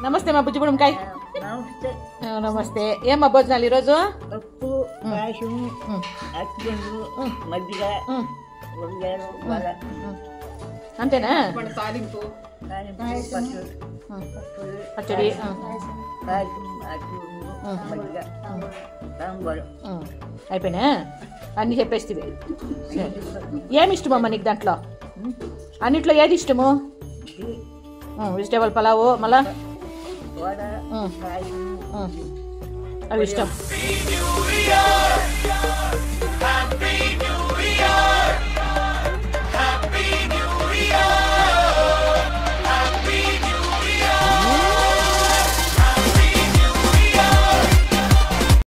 నమస్తే మా బుజ్జి గుమ్మడికాయ. నమస్తే. ఏమ్మా భోజనాలు ఈరోజు? పప్పు, పాయసం, అట్టిపండు, మజ్జిగ, అంతేనా? తాలింపు, పచ్చడి, మజ్జిగ, సాంబారు అయిపోయినా? అన్నీ చెప్పేస్తే. ఏమి ఇష్టమమ్మా నీకు దాంట్లో? అన్నిట్లో ఏది ఇష్టము? వెజిటేబుల్ పలావు, మళ్ళా అవి ఇష్టం.